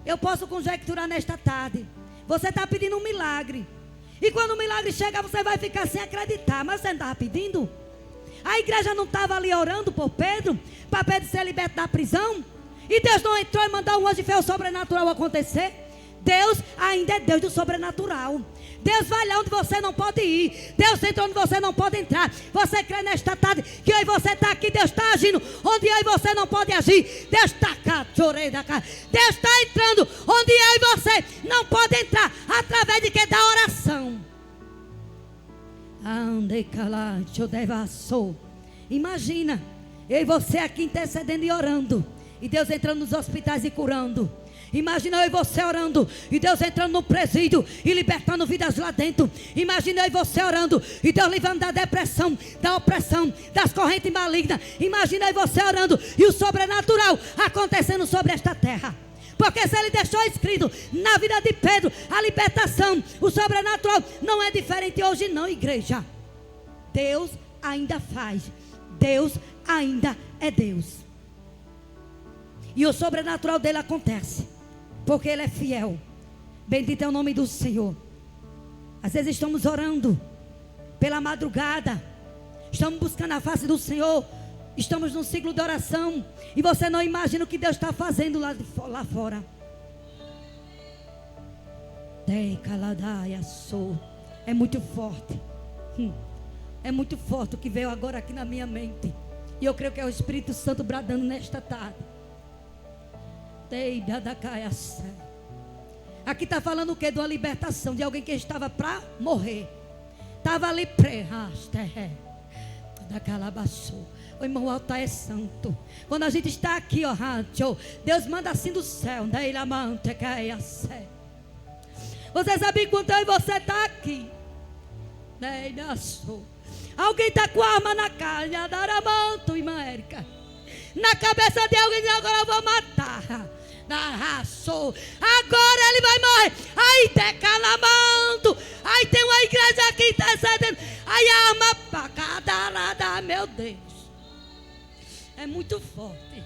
Eu posso conjecturar nesta tarde: você está pedindo um milagre. E quando o milagre chegar, você vai ficar sem acreditar. Mas você não estava pedindo? A igreja não estava ali orando por Pedro, para Pedro ser liberto da prisão? E Deus não entrou e mandou um anjo e fez o sobrenatural acontecer? Deus ainda é Deus do sobrenatural. Deus vai lá onde você não pode ir. Deus entra onde você não pode entrar. Você crê nesta tarde que eu e você está aqui? Deus está agindo onde eu e você não pode agir. Deus está cá, chorei da cara. Deus está entrando onde eu e você não pode entrar. Através de que? Da oração. Imagina eu e você aqui intercedendo e orando, e Deus entrando nos hospitais e curando. Imagina eu e você orando, e Deus entrando no presídio e libertando vidas lá dentro. Imagina eu e você orando, e Deus livrando da depressão, da opressão, das correntes malignas. Imagina eu e você orando, e o sobrenatural acontecendo sobre esta terra. Porque se Ele deixou escrito na vida de Pedro a libertação, o sobrenatural não é diferente hoje não, igreja. Deus ainda faz. Deus ainda é Deus. E o sobrenatural dele acontece, porque Ele é fiel. Bendito é o nome do Senhor. Às vezes estamos orando pela madrugada, estamos buscando a face do Senhor, estamos num ciclo de oração, e você não imagina o que Deus está fazendo lá fora. É muito forte. É muito forte o que veio agora aqui na minha mente. E eu creio que é o Espírito Santo bradando nesta tarde. Aqui está falando o que? De uma libertação de alguém que estava para morrer. Estava ali o irmão, o altar é santo. Quando a gente está aqui, ó, Deus manda assim do céu. Você sabe quando eu e você está aqui? Alguém está com a arma na cara, irmã Érica. Na cabeça de alguém, agora eu vou matar. Agora ele vai morrer. Aí decalamanto. Aí tem uma igreja aqui intercedendo. Aí a arma para cada lado. Meu Deus, é muito forte.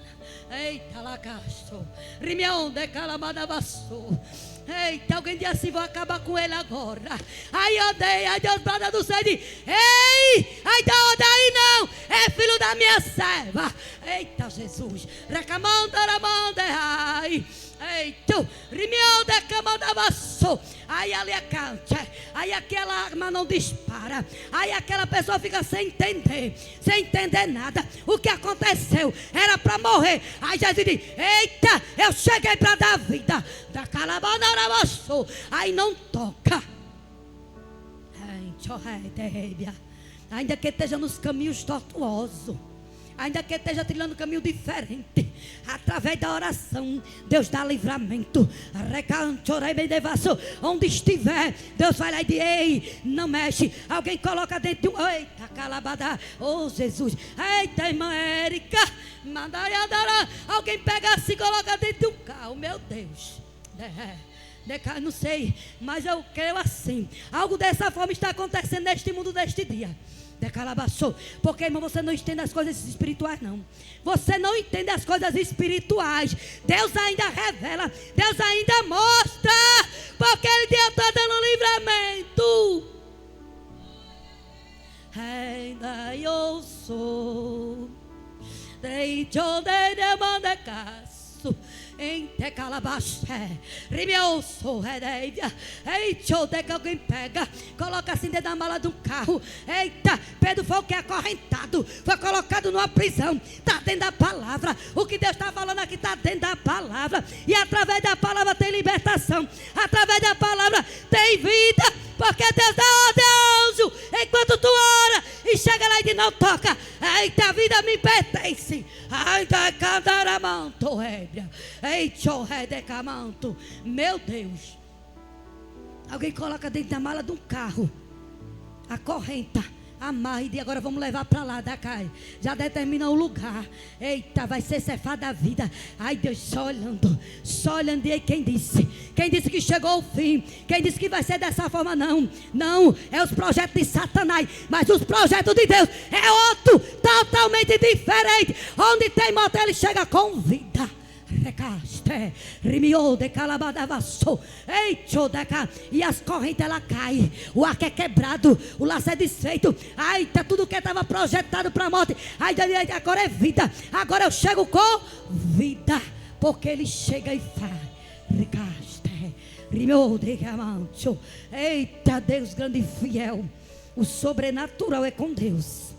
Eita, lacaço. Rimeão decalamadavaço. Eita, alguém diz assim: vou acabar com ele agora. Aí odeia, aí Deus brada do céu e diz: ei, aí daí não, é filho da minha serva. Eita, Jesus. Recamanda, ramanda, ai. Eita, rimião de camada vassou. Aí ali é cante. Aí aquela arma não dispara. Aí aquela pessoa fica sem entender nada. O que aconteceu era para morrer. Aí Jesus diz: eita, eu cheguei para dar vida. Da calabana vassou. Aí não toca. Ainda que esteja nos caminhos tortuosos, ainda que esteja trilhando um caminho diferente, através da oração, Deus dá livramento. Onde estiver, Deus vai lá e diz: ei, não mexe. Alguém coloca dentro de um... Eita, calabada. Oh, Jesus. Eita, irmã Érica. Alguém pega assim e coloca dentro de um carro. Meu Deus. Não sei, mas eu creio assim. Algo dessa forma está acontecendo neste mundo, neste dia. Porque, irmão, você não entende as coisas espirituais, não. Você não entende as coisas espirituais. Deus ainda revela, Deus ainda mostra, porque Ele está dando livramento. Ainda eu sou em Tecalabaxé, Rimeuso, Redeia. Eita, que alguém pega, coloca assim dentro da mala de um carro. Eita, Pedro foi o que é acorrentado, foi colocado numa prisão. Está dentro da palavra. O que Deus está falando aqui está dentro da palavra. E através da palavra tem libertação. Através da palavra tem vida. Porque Deus dá ordem ao anjo enquanto tu ora, e chega lá e diz: não toca. Eita, a vida me pertence. Ainda cantaramanto, ébria. Eita, redecamanto. Meu Deus. Alguém coloca dentro da mala de um carro, acorrenta, amarra e diz: agora vamos levar para lá da casa. Já determina o lugar. Eita, vai ser cefada a vida. Ai, Deus, só olhando. E aí, quem disse que chegou o fim? Quem disse que vai ser dessa forma? Não, é os projetos de Satanás. Mas os projetos de Deus é outro, totalmente diferente. Onde tem morte, ele chega com vida. Recaste, rimiou de calabadavassou. E as correntes ela caem. O arco é quebrado, o laço é desfeito. Ai, tá tudo que estava projetado para a morte. Ai, agora é vida. Agora eu chego com vida, porque ele chega e faz. Recaste, rimiou de camancho. Eita, Deus grande e fiel. O sobrenatural é com Deus.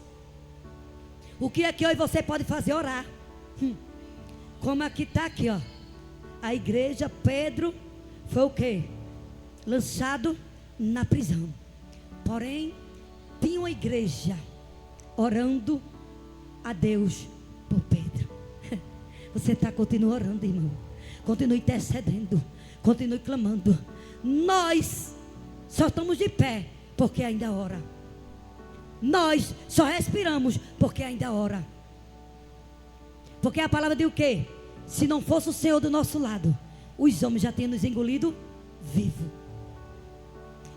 O que é que eu e você pode fazer? Orar. Como aqui está aqui, ó. A igreja, Pedro, foi o quê? Lançado na prisão. Porém, tinha uma igreja orando a Deus por Pedro. Você continua orando, irmão. Continue intercedendo. Continue clamando. Nós só estamos de pé porque ainda ora. Nós só respiramos porque ainda ora. Porque a palavra diz o quê? Se não fosse o Senhor do nosso lado, os homens já tinham nos engolido vivo.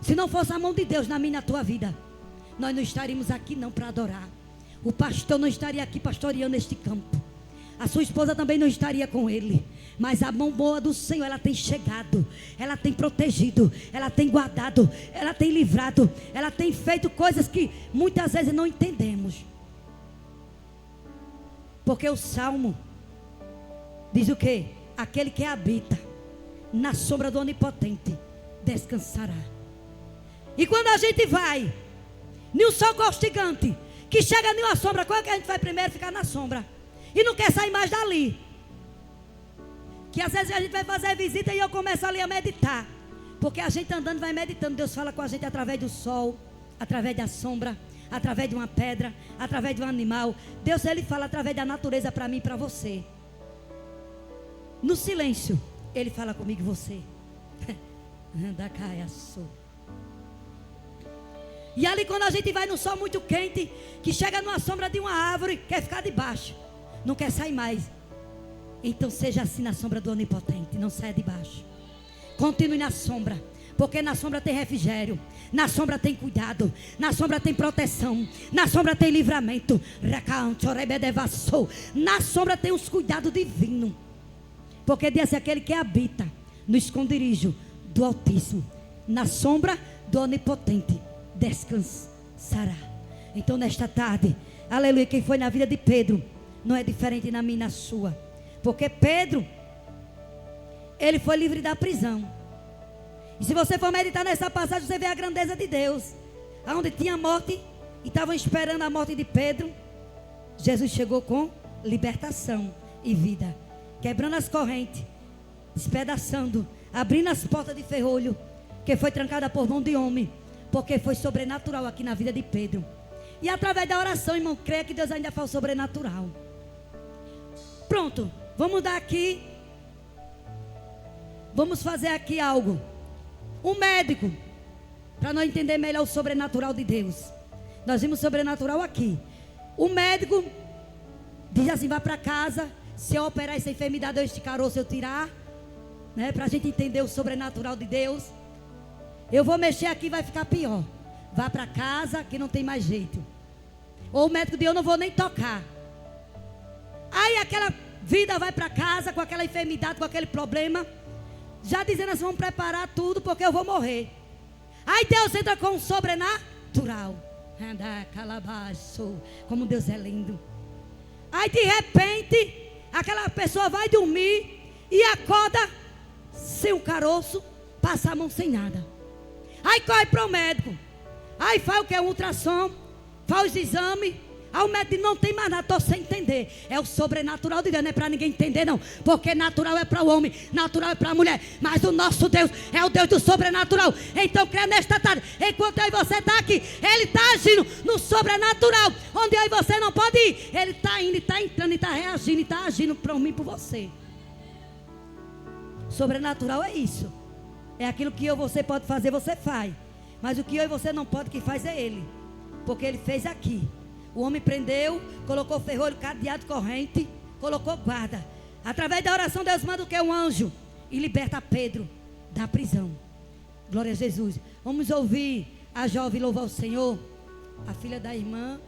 Se não fosse a mão de Deus na minha e na tua vida, nós não estaríamos aqui não para adorar. O pastor não estaria aqui pastoreando este campo. a sua esposa também não estaria com ele. Mas a mão boa do Senhor, ela tem chegado, ela tem protegido, ela tem guardado, ela tem livrado, ela tem feito coisas que muitas vezes não entendemos. Porque o Salmo diz o quê? Aquele que habita na sombra do Onipotente descansará. E quando a gente vai em um sol castigante, que chega em uma sombra, qual é que a gente vai primeiro? Ficar na sombra. E não quer sair mais dali. Que às vezes a gente vai fazer visita e eu começo ali a meditar. Porque a gente andando vai meditando. Deus fala com a gente através do sol, através da sombra, através de uma pedra, através de um animal. Deus, Ele fala através da natureza para mim e para você. No silêncio, Ele fala comigo e você. E ali quando a gente vai no sol muito quente, que chega numa sombra de uma árvore, quer ficar debaixo, não quer sair mais. Então seja assim na sombra do Onipotente, não saia de baixo. Continue na sombra, porque na sombra tem refrigério, na sombra tem cuidado, na sombra tem proteção, na sombra tem livramento, na sombra tem os cuidados divinos. Porque diz aquele que habita no esconderijo do Altíssimo, na sombra do Onipotente descansará. Então nesta tarde, aleluia, quem foi na vida de Pedro não é diferente na minha e na sua. Porque Pedro, ele foi livre da prisão. E se você for meditar nessa passagem, você vê a grandeza de Deus. Onde tinha morte e estavam esperando a morte de Pedro, Jesus chegou com libertação e vida, quebrando as correntes, despedaçando, abrindo as portas de ferrolho, que foi trancada por mão de homem, porque foi sobrenatural aqui na vida de Pedro. E através da oração, irmão, creia que Deus ainda faz o sobrenatural. Pronto. Vamos dar aqui. Vamos fazer aqui algo. Um médico, para nós entender melhor o sobrenatural de Deus. Nós vimos o sobrenatural aqui. O médico diz assim: vai para casa. Se eu operar essa enfermidade, eu esticar ou se eu tirar, né, para a gente entender o sobrenatural de Deus. Eu vou mexer aqui, vai ficar pior. Vá para casa que não tem mais jeito. Ou o médico diz: eu não vou nem tocar. Aí aquela vida vai para casa com aquela enfermidade, com aquele problema, já dizendo assim: vamos preparar tudo porque eu vou morrer. Aí Deus entra com o sobrenatural. Como Deus é lindo. Aí de repente aquela pessoa vai dormir e acorda sem um caroço, passa a mão sem nada. Aí corre para o médico. Aí faz o que? Um ultrassom, faz os exames. Aí o médico diz: não tem mais nada, estou sem entender. É o sobrenatural de Deus, não é para ninguém entender não. Porque natural é para o homem, natural é para a mulher. Mas o nosso Deus é o Deus do sobrenatural. Então creia nesta tarde, enquanto eu e você está aqui, Ele está agindo no sobrenatural. Onde eu e você não pode ir, Ele está indo, está entrando, está reagindo, está agindo para mim e para você. Sobrenatural é isso. É aquilo que eu e você pode fazer, você faz. Mas o que eu e você não pode, que faz é Ele. Porque Ele fez aqui. O homem prendeu, colocou ferrolho, cadeado, corrente, colocou guarda. Através da oração, Deus manda o que? Um anjo. E liberta Pedro da prisão. Glória a Jesus. Vamos ouvir a jovem louvar o Senhor, a filha da irmã